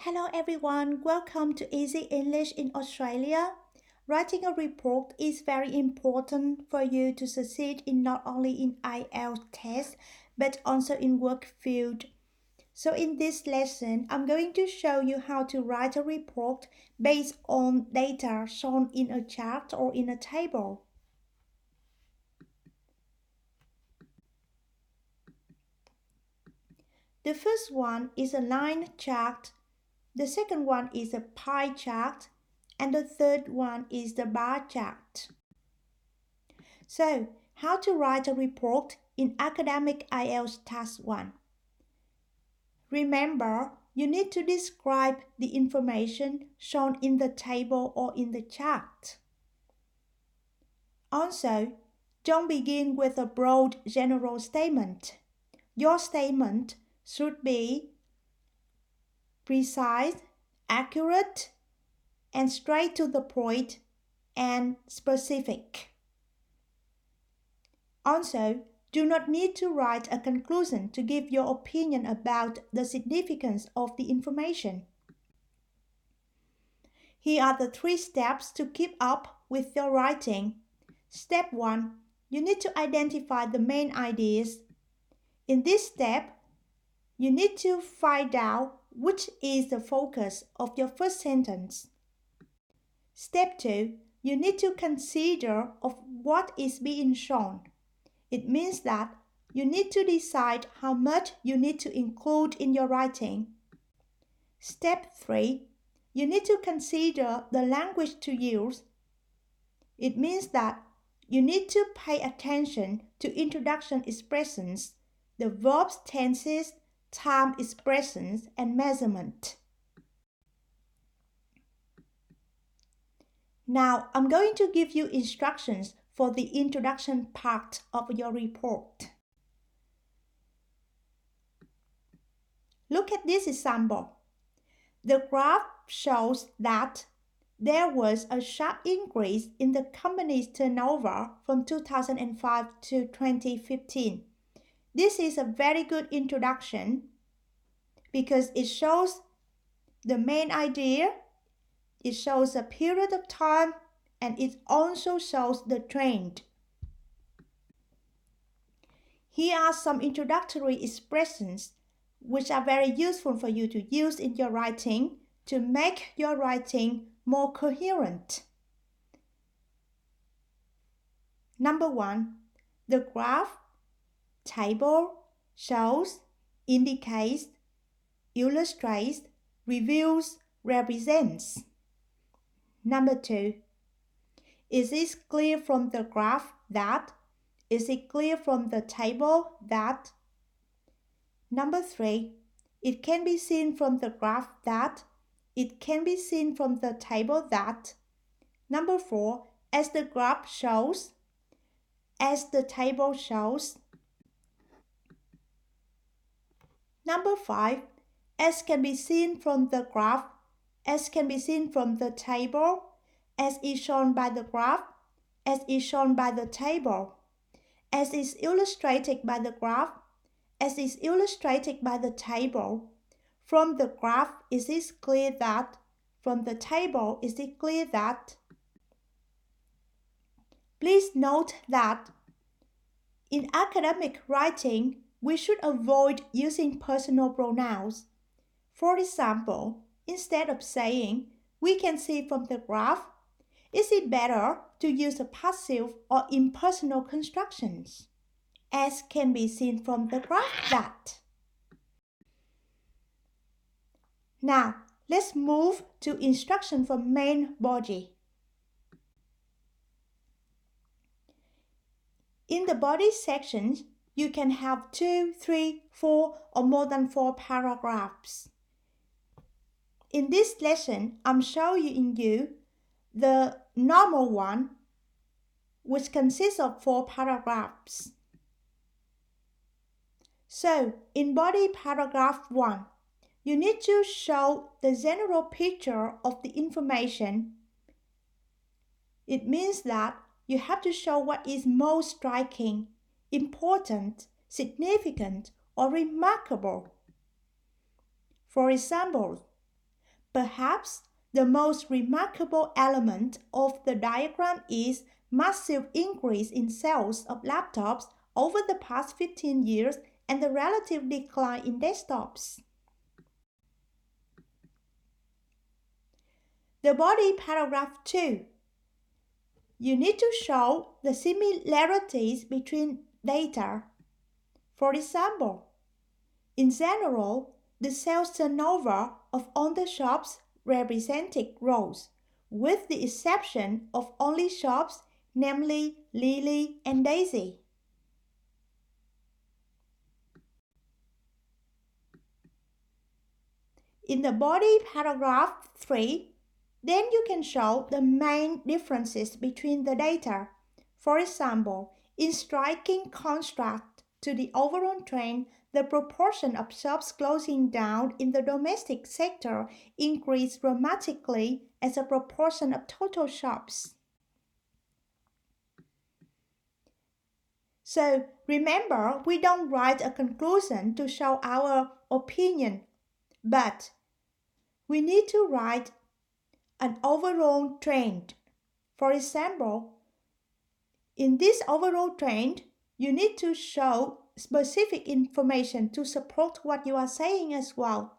Hello everyone, welcome to Easy English in Australia. Writing a report is very important for you to succeed in not only in IELTS test but also in work field. So in this lesson, I'm going to show you how to write a report based on data shown in a chart or in a table. The first one is a line chart. The second one is a pie chart, and the third one is the bar chart. So, how to write a report in Academic IELTS Task 1. Remember, you need to describe the information shown in the table or in the chart. Also, don't begin with a broad general statement. Your statement should be precise, accurate, and straight to the point and specific. Also, do not need to write a conclusion to give your opinion about the significance of the information. Here are the 3 steps to keep up with your writing. Step 1. You need to identify the main ideas. In this step, you need to find out which is the focus of your first sentence. Step 2. You need to consider of what is being shown. It means that you need to decide how much you need to include in your writing. Step 3. You need to consider the language to use. It means that you need to pay attention to introduction expressions, the verbs, tenses, time expressions, and measurement. Now, I'm going to give you instructions for the introduction part of your report. Look at this example. The graph shows that there was a sharp increase in the company's turnover from 2005 to 2015. This is a very good introduction because it shows the main idea, it shows a period of time, and it also shows the trend. Here are some introductory expressions which are very useful for you to use in your writing to make your writing more coherent. Number 1. The graph, table, shows, indicates, illustrates, reveals, represents. Number 2. Is it clear from the graph that? Is it clear from the table that? Number 3. It can be seen from the graph that. It can be seen from the table that. Number 4. As the graph shows. As the table shows. Number 5. As can be seen from the graph. As can be seen from the table. As is shown by the graph. As is shown by the table. As is illustrated by the graph. As is illustrated by the table. From the graph, is it clear that? From the table, is it clear that? Please note that in academic writing, we should avoid using personal pronouns. For example, instead of saying, we can see from the graph, is it better to use a passive or impersonal constructions? As can be seen from the graph that. Now, let's move to instruction for main body. In the body sections, you can have 2, 3, 4, or more than 4 paragraphs. In this lesson, I'm showing you the normal one, which consists of 4 paragraphs. So, in body paragraph 1, you need to show the general picture of the information. It means that you have to show what is most striking, important, significant, or remarkable. For example, Perhaps the most remarkable element of the diagram is massive increase in sales of laptops over the past 15 years and the relative decline in desktops. The body paragraph 2. You need to show the similarities between data. For example, in general, the sales turnover of all the shops represented growth, with the exception of only shops, namely Lily and Daisy. In the body paragraph 3, then you can show the main differences between the data. For example, in striking contrast to the overall trend, the proportion of shops closing down in the domestic sector increased dramatically as a proportion of total shops. So remember, we don't write a conclusion to show our opinion, but we need to write an overall trend. For example, in this overall trend, you need to show specific information to support what you are saying as well.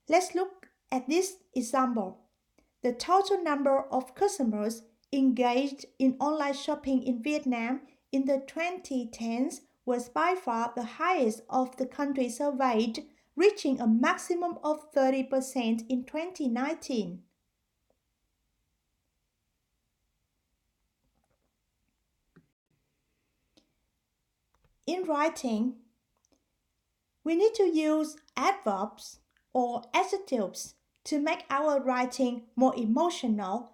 Let's look at this example. The total number of customers engaged in online shopping in Vietnam in the 2010s was by far the highest of the countries surveyed, reaching a maximum of 30% in 2019. In writing, we need to use adverbs or adjectives to make our writing more emotional.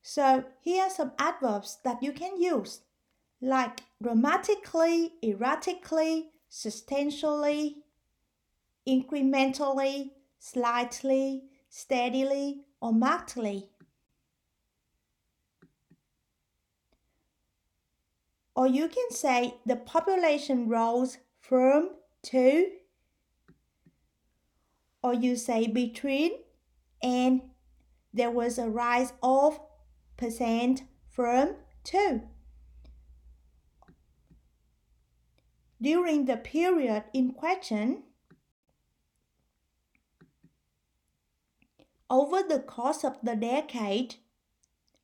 So here are some adverbs that you can use, like dramatically, erratically, substantially, incrementally, slightly, steadily, or markedly. Or you can say the population rose from to, or you say between, and there was a rise of percent from to. During the period in question, over the course of the decade,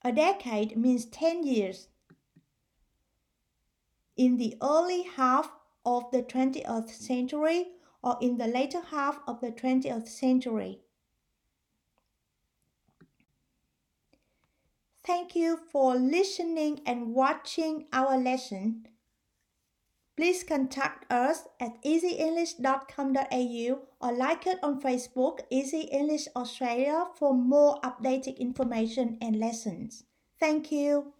a decade means 10 years. In the early half of the 20th century or in the later half of the 20th century. Thank you for listening and watching our lesson. Please contact us at easyenglish.com.au or like it on Facebook, Easy English Australia, for more updated information and lessons. Thank you.